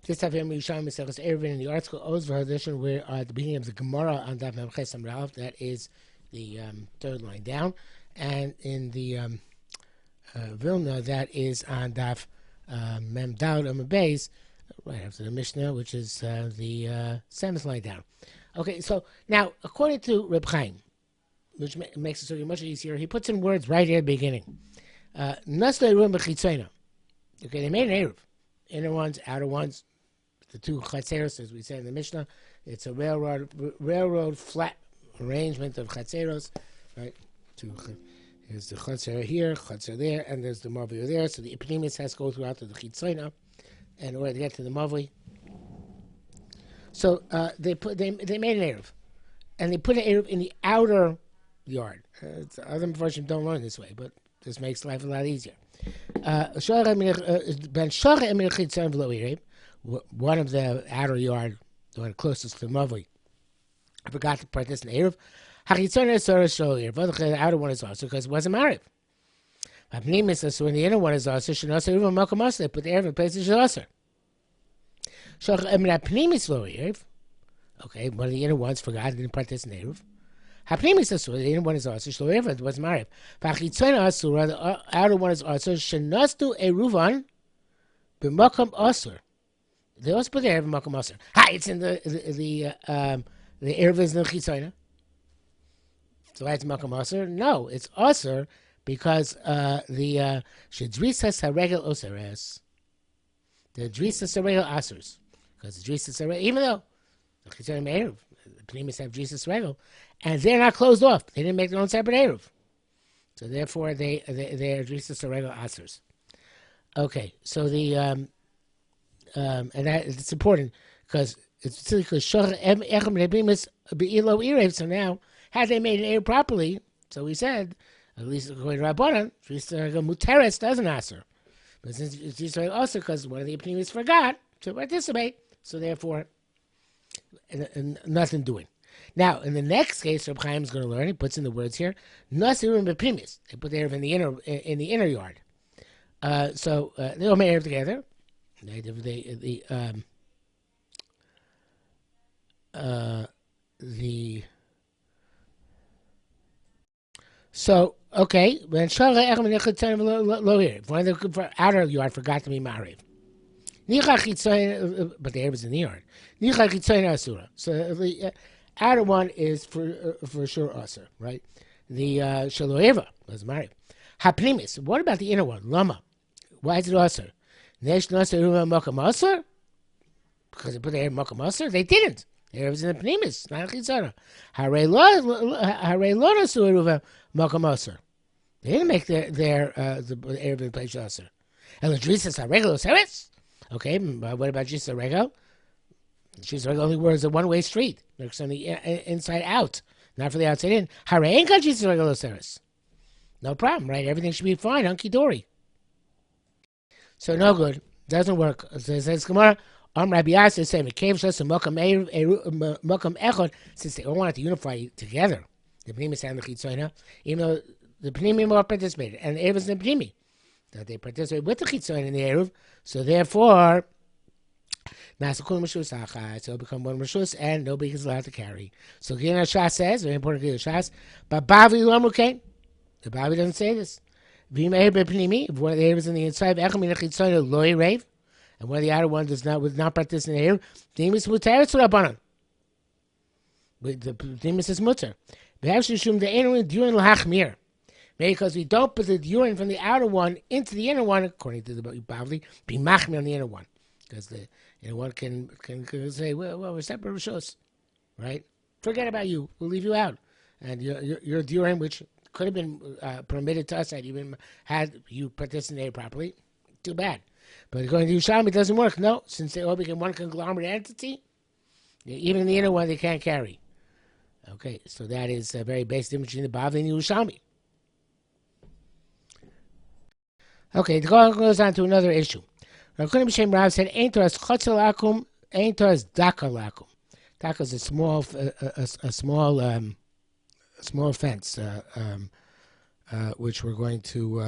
This time from Yerushalmi Eruvin in the article Oz V'Hadishon, we're at the beginning of the Gemara on Daf Mem Ches Amud Aleph. That is the third line down, and in the Vilna, that is on Daf Mem Daud Amud Beis, right after the Mishnah, which is the seventh line down. Okay, so now according to Reb Chaim, which makes it so much easier, he puts in words right here at the beginning. Nasla Eruvin b'Chitzono. Okay, they made an Eruv. Inner ones, outer ones, the two chatzeros, as we said in the Mishnah. It's a railroad flat arrangement of chatzeros, right? Here's the chatzer here, chatzer there, and there's the mavli there. So the ipnimis has to go throughout to the chitzona in order to get to the mavli. So they made an Eruv, and they put an Eruv in the outer yard. Other versions don't learn this way, but this makes life a lot easier. One of the outer yard, the one closest to the Mavli, I forgot to put this in the Eruv. The outer one is also because it wasn't married. So when the inner one is also, they put the Eruv in place of Shaloser. Okay, one of the inner ones forgot, didn't put this in the Eruv. Hapnimis asur, the inner one is also shloever, it was married. V'achitzona asura, the outer one is also shenastu eruvan b'makam asur. They also put the eruv b'makam asur. Hi, it's in the eruv is in the chitzona. So why it's makam asur? No, it's asur because the shedrisas haregel oseres. The drisas haregel asurs, because the drisas haregel, even though the chitzona eruv, the pnimis have drisas regel. And they're not closed off. They didn't make their own separate Eruv. So therefore, they're Drisas Regel Asers. Okay, so the and that it's important because it's because so now had they made an Eruv properly, so we said at least according to Rabbanan, Drisas Regel Muteres doesn't Aser, but since it's Drisas Regel Aser because one of the opinions forgot to participate, so therefore nothing doing. Now, in the next case, Reb Chaim is going to learn. He puts in the words here. Nasirim beprimis. They put the Eruv in the inner yard. So they all made Eruv together. So okay. When if one of the outer yard forgot to be married, but the Eruv is in the yard. So the outer one is for sure Aser, right? The Shaloeva was married. Hapnimis. What about the inner one? Lama. Why is it Aser? Nesh Naser Makam Aser? Because they put the Makam Aser? They didn't. It was in the Pnimis, not a Chitzana. Hare Lo Naser Makam Aser. They didn't make the Eruv in place Aser. And the Drisas are regular service. Okay, but what about Drisas Regel? Drisas Regel only words a one-way street. It's on the inside out, not for the outside in. No problem, right? Everything should be fine, hunky dory. So no good, doesn't work. So it says Gemara, Rabbi Yasser is saying since they all wanted to unify together, the Pnimis and the Chitzona, even though the Pnimim all participated, and the Eruv is in the Pnimi, that they participated with the Chitzona in the Eruv, so therefore. So it'll become one Rishus, and nobody is allowed to carry. So Gina Shas says, very important Gina Shas, but Bavi Lamuke, the Bavi doesn't say this. If one of the Eruv is in the inside, and one of the outer ones would not participate in the Eruv, the Demis Muteris Rabbanan. The Demis is Mutter. Because we don't put the urine from the outer one into the inner one, according to the Bavli, be machmi on the inner one. Because the inner one can say, well, we're separate Rishos, right? Forget about you. We'll leave you out. And your urine, which could have been permitted to us had you participated properly, too bad. But according to Yerushalmi, it doesn't work. No, since they all became one conglomerate entity, even in the inner one, they can't carry. Okay, so that is a very basic difference between the Bavli and Yerushalmi. Okay, the Gemara goes on to another issue. Rav B'Shem Rav said, "Ein toras chotzer lakum, ein toras daka lakum." Daka is a small fence, which we're going to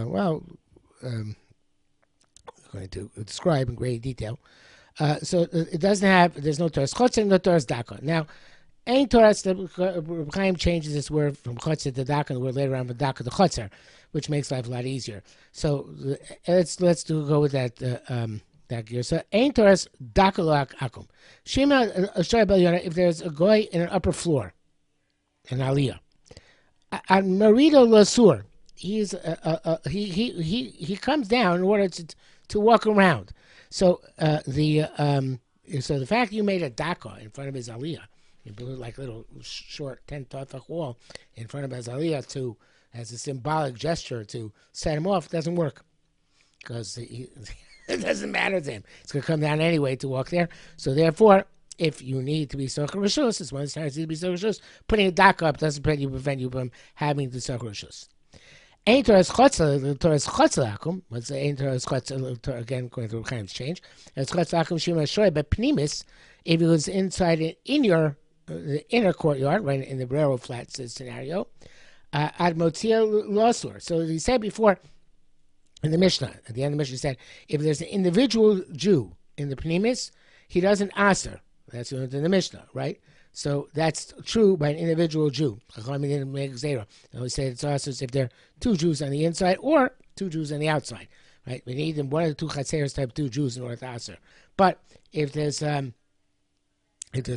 going to describe in great detail. So it doesn't have. There's no Torah's chotzer, no Torah's daka. Now, Ein Torah's, Reb Chaim changes this word from chotzer to daka, and the word later on from daka to chotzer, which makes life a lot easier. So let's go with that that gear. So Ein Torah's daka lo akum. Shema if there's a guy in an upper floor, an aliyah, and Marido Lasur, he comes down in order to walk around. So so the fact you made a daka in front of his aliyah, you built like a little short 10-tefach wall in front of his aliyah as a symbolic gesture to set him off, doesn't work because it doesn't matter to him. It's going to come down anyway to walk there. So therefore, if you need to be socher rishus, it's one of the times you need to be socher rishus. Putting a daka up doesn't prevent you from having the socher rishus. Ein Torah's chotzer, the Torah's chotzer akum. What's the Ein Torah's chotzer? Again, according to Chaim's change, it's chotzer akum shema shoy. But pnimis, if it was inside in your the inner courtyard, right in the railroad flat scenario, ad motzia losur. So he said before in the Mishnah, at the end of the Mishnah, he said if there's an individual Jew in the pnimis, he doesn't aser. That's in the Mishnah, right? So that's true by an individual Jew. Chachamim didn't make zera. They always say it's also if there are two Jews on the inside or two Jews on the outside, right? We need them one of the two chatzeros to have two Jews in order to aser. But if there's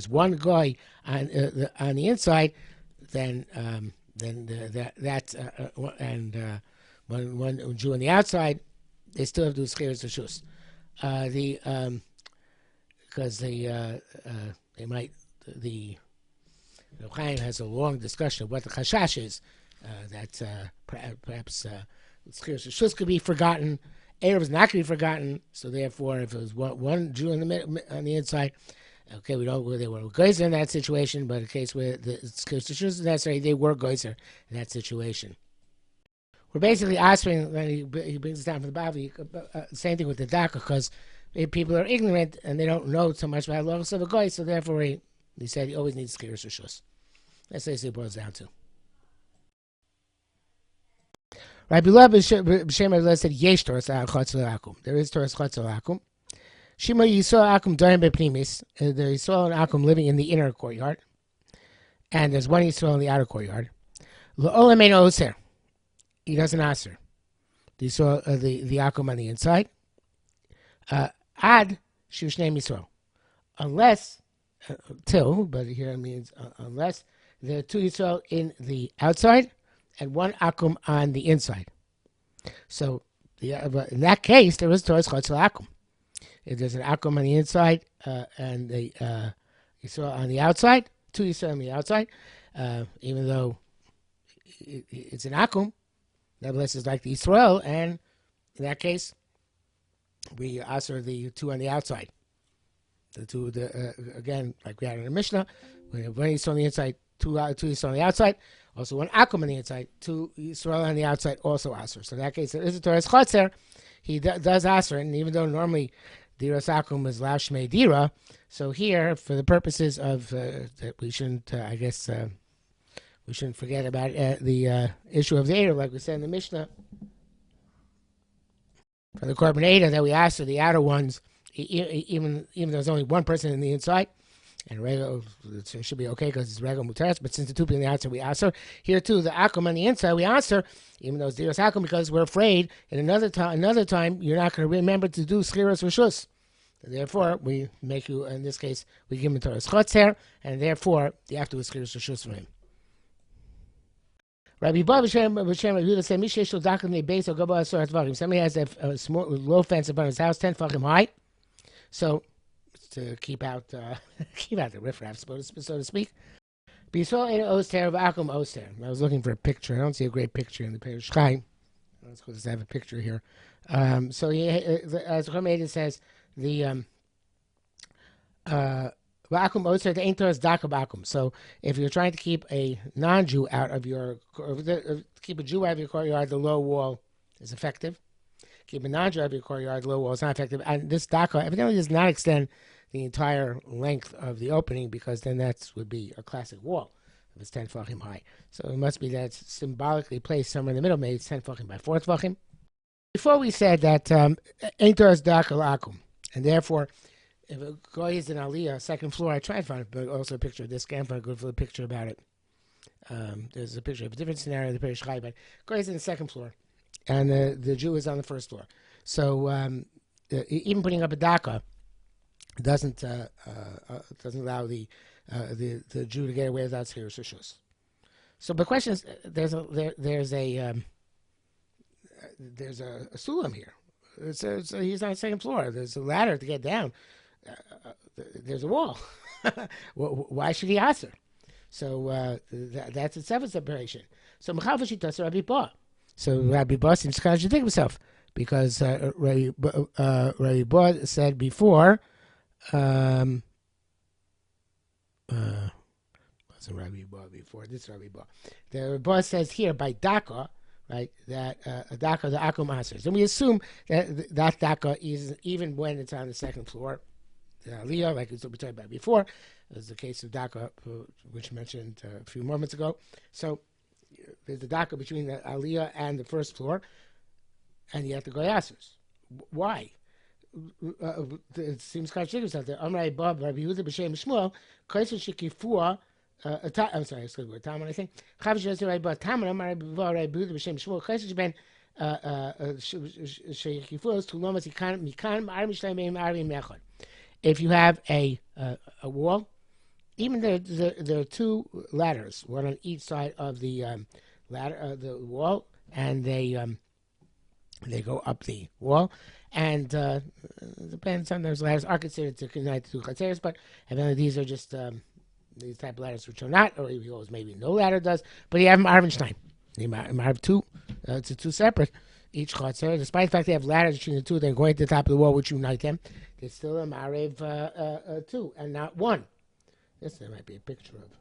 one guy on the inside, then that's one Jew on the outside, they still have to do schiras reshus. Because they might. The Chaim has a long discussion of what the chashash is, that perhaps schiras reshus could be forgotten. Erev is not going to be forgotten, so therefore, if it was one Jew on the inside, okay, we don't. They were geyser in that situation, but in case where the schiras reshus is necessary, they were geyser in that situation. We're basically asking. He brings us down from the Bavli. Same thing with the daka, because people are ignorant and they don't know so much about logos of a guy, so therefore he said he always needs schiras reshus. That's what it boils down to. Rabbi Lev b'Shem said yesh Torah's chotzer akum. There is Torah's chotzer akum. Shema Yisrael akum darim bepnimis. There is Yisrael and akum living in the inner courtyard, and there's one Yisrael in the outer courtyard. L'olam ein oser. He doesn't aser. The Yisrael, the akum on the inside. Ad shushnei Yisrael, unless till, but here it means unless there are two Yisrael in the outside and one akum on the inside. So in that case, there is Torah's chotzer akum. If there's an akum on the inside and the Yisrael on the outside, two Yisrael on the outside, even though it's an akum, nevertheless it's like the Yisrael, and in that case, we aser the two on the outside. The two, again, like we had in the Mishnah, when one Yisrael on the inside, two Yisrael on the outside, also one akum on the inside, two Yisrael on the outside, also aser. So in that case, there is a Torah's chotzer. He does aser, and even though normally diras akum is lashmei dira, so here, for the purposes of that we shouldn't, we shouldn't forget about the issue of the Erev, like we said in the Mishnah. For the Korban Eidah that we asked for the outer ones, even though there's only one person in the inside, and Rego, it should be okay because it's Rego Muteres, but since the two people in the outside, we answer. Here too, the Akum on the inside, we answer, even though it's Diras Akum, because we're afraid in another time you're not going to remember to do Schiras Reshus. Therefore, we make you, in this case, we give him Torah's Chotzer, and therefore, you have to do Schiras Reshus for him. Rabbi Bob Shem said, "Mishesh Dakan the base of Gabah Sorat Vachim." Somebody has a small low fence in front of his house, 10 Vachim high. So to keep out the riffraff, so to speak. B'Yisrael ein oster v'akum oster. I was looking for a picture. I don't see a great picture in the Peirush Chaim. Let's go just have a picture here. So as Chomeida says, the V'akum oser the ein Torah's daka b'akum. So if you're trying to keep a non-Jew out of your, keep a Jew out of your courtyard, the low wall is effective. Keep a non-Jew out of your courtyard, the low wall is not effective. And this daka evidently does not extend the entire length of the opening, because then that would be a classic wall if it's 10 tefachim high. So it must be that it's symbolically placed somewhere in the middle, maybe it's 10 tefachim by 4 tefachim. Before we said that ein Torah's daka l'akum, and therefore if a guy is in Aliyah, second floor, I tried to find it, but also a picture of this. Can't find a good picture about it. There's a picture of a different scenario, the Parish Chai, but guy is in the second floor, and the Jew is on the first floor. So even putting up a daca doesn't allow the Jew to get away without serious issues. So the question is, there's a sulam here. So he's on the second floor. There's a ladder to get down. There's a wall. Why should he answer? So that's itself a separation. So Mechav does Rabbi Ba. So Rabbi Ba seems to contradict himself because Rabbi Ba said before. Wasn't Rabbi Ba before? This Rabbi Ba. The Ba says here by Daka, right? That Daka the Akum Asers, and we assume that Daka is even when it's on the second floor. The Aliyah, like we talked about before, is the case of Daka, which I mentioned a few moments ago. So there's the Daka between the Aliyah and the first floor, and you have to go Asers. Why? It seems contradictory out there. Amrai Bob, Rabbi Yehuda b'Shem Shmuel, Kaiser Shekifua. I'm sorry, it's good. Taman, I think. Chav Shesir Rabbi Bob Taman, Amrai Bob, Rabbi Yehuda b'Shem Shmuel, Kaiser Sheben Shekifua to Lomas Mikan Arim Shleimim Arim Mechad. If you have a wall, even there are two ladders, one on each side of the ladder, the wall, and they go up the wall. And depends. Sometimes ladders are considered to connect to chatzeres, but evidently these are just these type of ladders which are not, or maybe no ladder does. But you have them Arvenstein. You have two. It's two separate. Each chatzer, despite the fact they have ladders between the two, they're going to the top of the wall, which unite them. There's still a Marev two and not one. This there might be a picture of.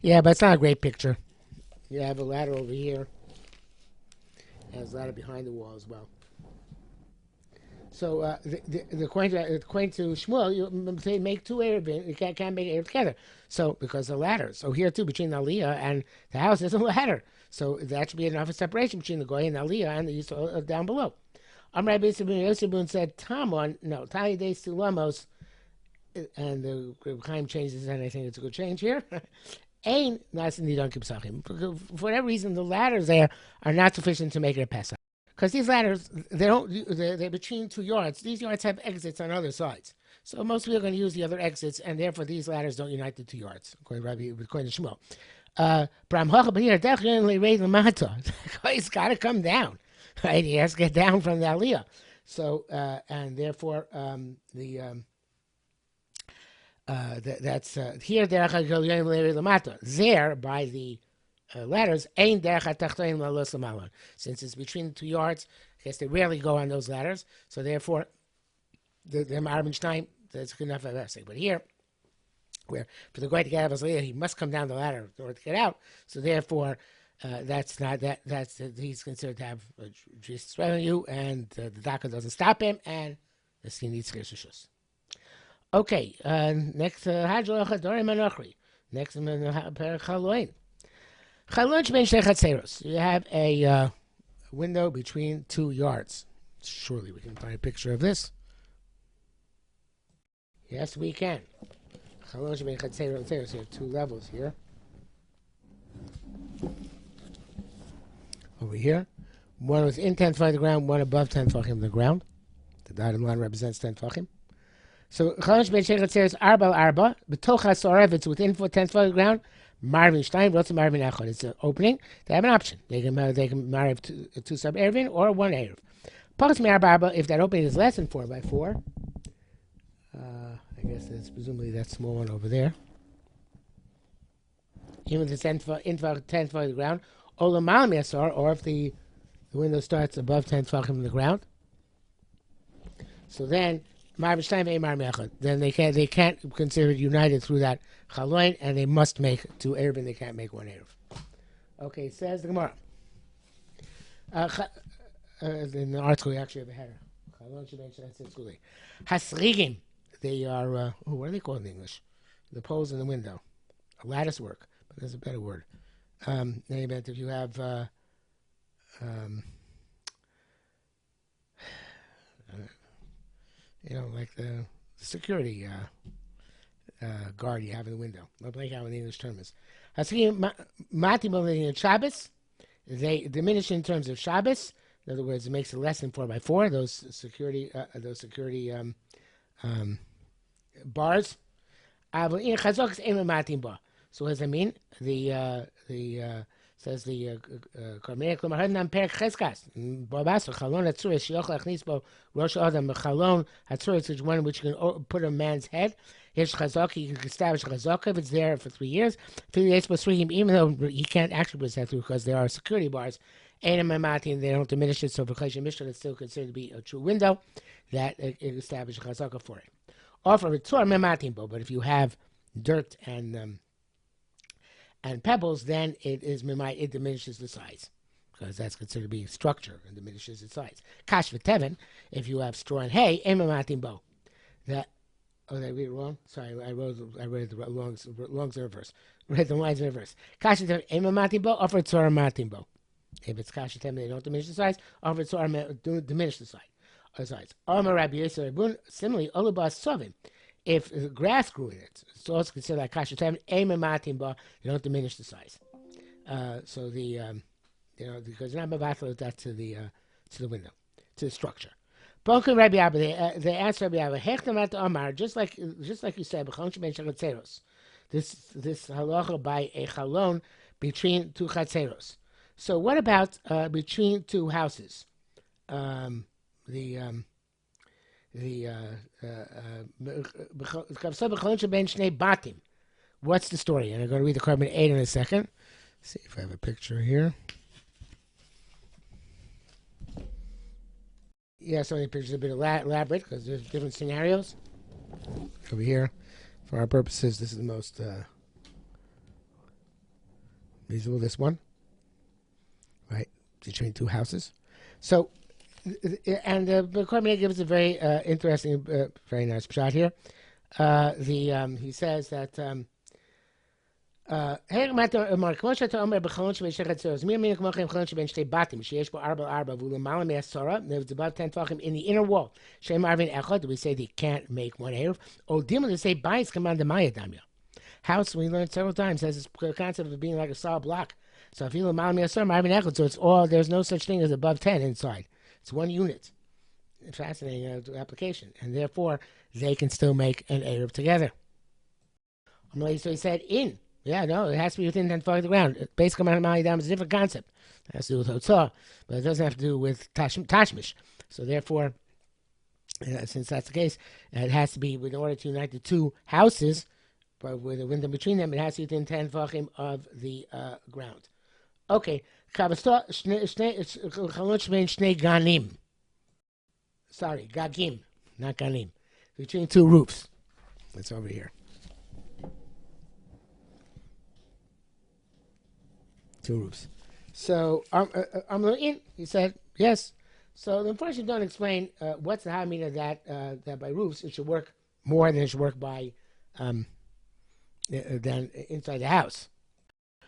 Yeah, but it's not a great picture. You have a ladder over here. There's a ladder behind the wall as well. So according to Shmuel, you make two Eruvin, you can't make it together. So because of the ladder. So here too, between the Aliyah and the house, there's a ladder. So that should be enough of separation between the Goy and the Aliyah and the Yisrael down below. Amr Yosef said, Tamon, no, Tali de Sulamos, and the Chaim changes, and I think it's a good change here. Ain't Nasin Nidon Kipsachim. For whatever reason, the ladders there are not sufficient to make it a Pesach. Because these ladders, they're between 2 yards. These yards have exits on other sides. So most people are going to use the other exits, and therefore these ladders don't unite the 2 yards, according to Shmuel. But here, definitely raise the mata. He's got to come down. Right? He has to get down from the Aliyah. So, and therefore, that's here, there by the ladders, since it's between the 2 yards, I guess they rarely go on those ladders, so therefore, the Arbenstein, that's good enough of a But here, where for the guy to get out of his layer, he must come down the ladder in order to get out, so therefore, that's he's considered to have Jesus revenue, and the DACA doesn't stop him, and the scene needs Cheshus. Okay, next, next, you have a window between 2 yards. Surely we can find a picture of this. Yes, we can. You have 2 levels here. Over here. One within 10 tefachim of the ground, one above 10 tefachim of the ground. The dotted line represents 10 tefachim. So, arba, it's within 10 tefachim of the ground. Marvin Stein, Rotz Marvin Echad. It's an opening. They have an option. They can marry 2 sub Eruvin or 1 Eruv. Pachas mi'arba arba, if that opening is less than 4 by 4, I guess it's presumably that small one over there. Even if it's 10 tefachim of the ground, olam mal mi'asar, or if the window starts above 10 tefachim of the ground. So then, Marvin Stein ve'emar me'echad. Then they can't consider it united through that chaloin, and they must make 2 Eruv, and they can't make 1 Eruv. Okay, says the Gemara. In the article, we actually have a header. Hasrigim. They are, what are they called in English? The poles in the window. Lattice work, but there's a better word. In any event, if you have, like the security guard you have in the window. Not like how an English term is. Matim in Shabbos, they diminish in terms of Shabbos. In other words, it makes it less than 4x4. Those security bars. So what does that mean? The says the Karmei Klumar Hadnam Perek Cheskas Babas Chalon Hatzuris Shioch Lachnis Bo Rosh Adam Chalon Hatzuris is one which you can put a man's head. Here's Chazaka. You can establish Chazaka if it's there for 3 years. Even though you can't actually put that through because there are security bars. And they don't diminish it. So for Chayshim Mishnah, it's still considered to be a true window that it establishes Chazaka for it. Offer Ritzor Mematim Bo, but if you have dirt and pebbles, then it diminishes the size because that's considered to be structure and diminishes its size. Kash v'teven, if you have straw and hay, emamatim bo. That did I read it wrong? Sorry, I read the longs in reverse. Read the lines in reverse. Kash v'teven emamatim bo, offer tzor matim bo. If it's kash v'teven, they don't diminish the size. Offer tzor diminish the size. Amar Rabbi Yosef Rabun, similarly, olubas sovim. If grass grew in it, it's also considered like kasher time. Emematim ba, you don't diminish the size. So because you're not mevatel that to the window, to the structure. Bokum Rabbi Abba, they asked Rabbi Abba, hechtamat Amar, just like you said, b'chalon sheben chatzeros. This halacha by a chalon between two chatzeros. So what about between two houses? What's the story? And I'm going to read the Carbon 8 in a second. Let's see if I have a picture here. Yeah, so the picture's a bit elaborate because there's different scenarios. Over here, for our purposes, this is the most visual, this one. Right, between two houses. So, and the Cormier gives a very interesting, very nice shot here. He says that if it's above 10 tefachim in the inner wall, we say they can't make one eruv. Or they say bias command the maya damya. House, we learned several times, has this concept of being like a solid block. So if you look at so it's all, there's no such thing as above 10 inside. It's one unit. Fascinating application. And therefore, they can still make an eruv together. So he said in. Yeah, no, it has to be within 10 feet of the ground. Basic amount of Malidam is a different concept. It has to do with Hotzah, but it doesn't have to do with Tashmish. So therefore, since that's the case, it has to be, in order to unite the two houses, but with a window between them, it has to be within 10 feet of the ground. Okay. Sorry, Gagim, not Ganim. Between two roofs. That's over here. Two roofs. So, he said, yes. So, unfortunately, don't explain what's the Hamid that by roofs it should work more than it should work by than inside the house.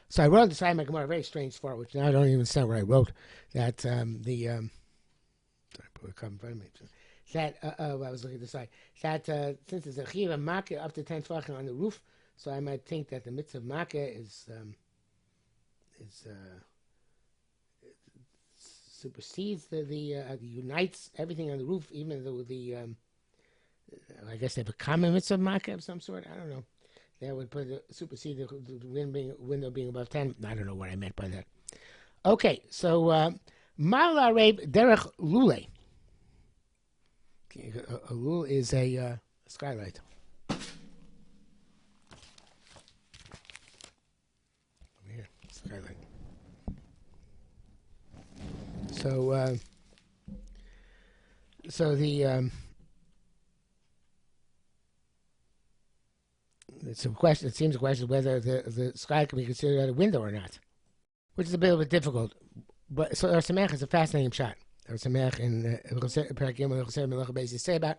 So I wrote inside my Gemara a very strange part, which now I don't even understand what I wrote. That sorry, put it in front of me. That I was looking at the side. That since there's a chiv makkah up to 10 tefachim on the roof, so I might think that the mitzvah makkah is supersedes the unites everything on the roof, even though I guess they have a common mitzvah makkah of some sort. I don't know. That would supersede the window being above 10. I don't know what I meant by that. Okay, so Mala Reb Derech Lule. A lule is a skylight. Over here, skylight. So the it's a question. It seems a question whether the sky can be considered a window or not, which is a bit difficult. But so Samech is a fascinating shot. Samech in say about.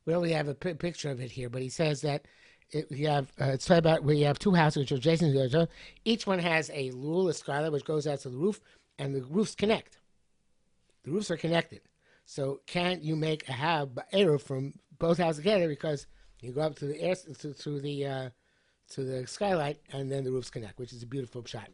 We only have a picture of it here, but he says that it's about where you have two houses which are adjacent to each other. Each one has a lul, a skylight, which goes out to the roof, and the roofs connect. The roofs are connected. So can you make a eruv from both houses together because you go up to the air to the skylight, and then the roofs connect, which is a beautiful shot.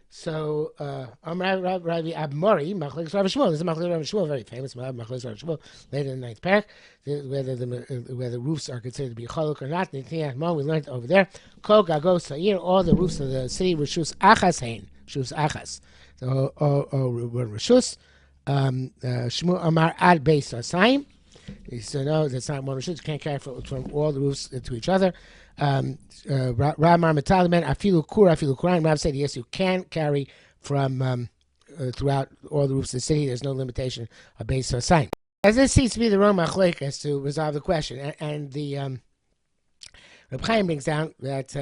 So, Rabbi Abmori, Machlekes Rav Shmuel. This is Machlekes Rav Shmuel, very famous Machlekes Rav Shmuel, later in the ninth parak, whether roofs are considered to be choluk or not. We learned over there. Kol Gagos Sa'ir, all the roofs of the city, Rishus Achas Hein, Rishus Achas. So, Rishus, Shmuel Amar Ad Beis Asayim. So no, that's not one Rishus. You can't carry from all the roofs to each other. Ramar Metaliman Afilu Kur Afilu Quran. Rav said yes, you can carry from throughout all the roofs of the city. There's no limitation of base or sign. As this seems to be the wrong machlekes to resolve the question, and the Reb Chaim brings down that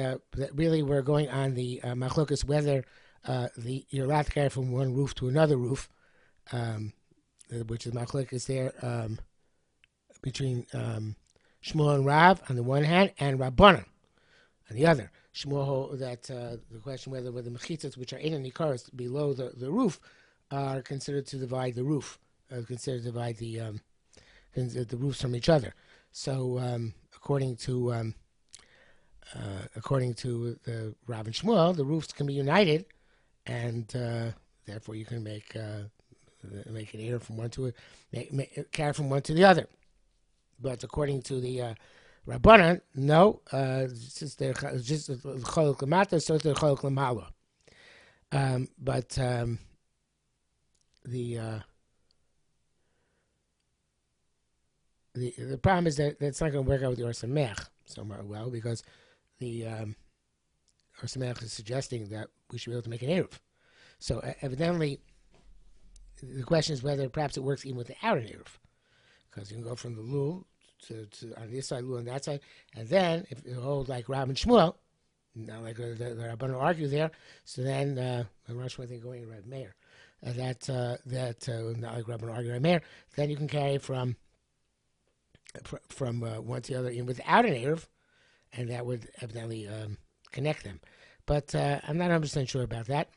really we're going on the machlekes whether you're allowed to carry from one roof to another roof, which is machlekes there between Shmuel and Rav on the one hand, and Rabbanan on the other. Shmuel that the question whether the mechitzas which are in the ikaros below the roof are considered to divide the roof, considered to divide the roofs from each other. So according to the Rav and Shmuel, the roofs can be united, and therefore you can make an air from one to carry from one to the other. But according to the Rabbanan, no, just choluk lamata, so the choluk lamala. But the problem is that it's not going to work out with the Or Sameach so well, because the Or Sameach is suggesting that we should be able to make an Eruv. So evidently, the question is whether perhaps it works even without an Eruv. Because you can go from the Lul to on this side, Lul on that side, and then if you hold like Rav and Shmuel, not like the Rabbanan argue there, so then I'm not sure they're going to Rav Meir. Not like Rabbanan argue Rav Meir, then you can carry from one to the other even without an Eruv, and that would evidently connect them. But I'm not 100% sure about that.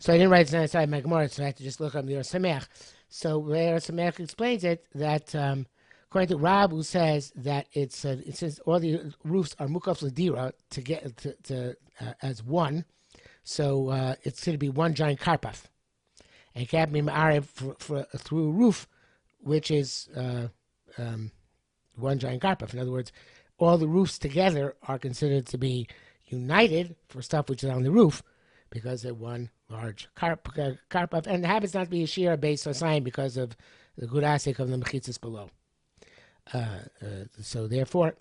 So I didn't write it inside my Gemara, so I had to just look up the Or Sameach. So where Or Sameach explains it, that according to Rab, who says that it says all the roofs are mukaf l'dira to get to as one, so it's going to be one giant karpaf, and it can't be ma'arev through a roof, which is one giant karpaf. In other words, all the roofs together are considered to be united for stuff which is on the roof, because they're one large karpaf, and it happens not to be a shira based on sign because of the good asik of the mechitzas below. So therefore,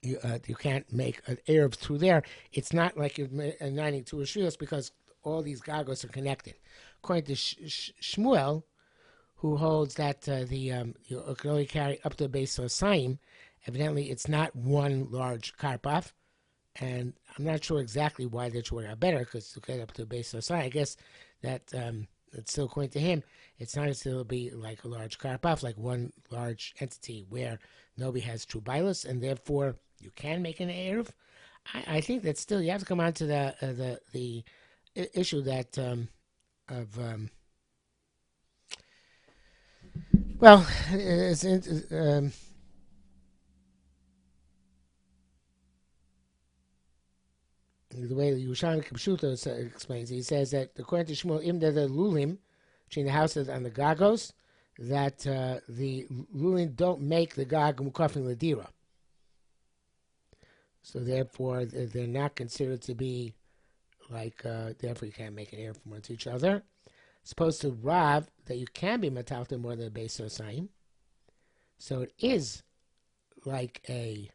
you can't make an Eruv through there. It's not like you're uniting two rishuyos because all these gagos are connected. According to Shmuel, who holds that you can only carry up to the base of Saim, evidently it's not one large karpaf. And I'm not sure exactly why they're working out better, because to get up to the base of the sign, I guess that it's still according to him, it's not until it'll be like a large karpaf, like one large entity where nobody has true bilus, and therefore you can make an Eruv. I think that still you have to come on to the issue that the way the Yerushalmi Eruvin explains, he says that according to Shmuel, the lulim between the houses and the gagos, that the lulim don't make the gag mukafin ladira. So therefore, they're not considered to be like. Therefore, you can't make an air from one to each other. Supposed to Rav that you can be metalta more than a base or sign. So it is like a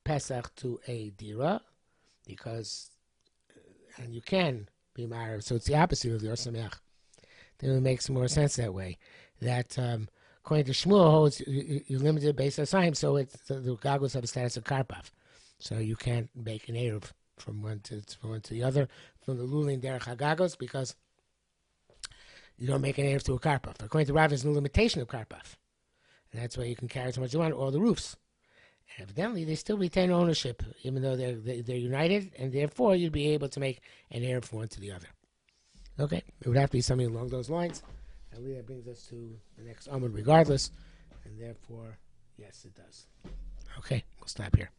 Pesach to a dira. Because, and you can be married, so it's the opposite of the Or Sameach. Then it makes more sense that way. That according to Shmuel, holds you limited based on time, so it's the gagos have a status of karpaf, so you can't make an eruv from one to the other from the lulin derech hagagos, because you don't make an eruv to a karpaf. According to Rav, there's no limitation of karpaf, and that's why you can carry as much as you want all the roofs. Evidently, they still retain ownership, even though they're united, and therefore you'd be able to make an Eruv from one to the other. Okay, it would have to be something along those lines. I believe that brings us to the next Amud regardless, and therefore, yes, it does. Okay, we'll stop here.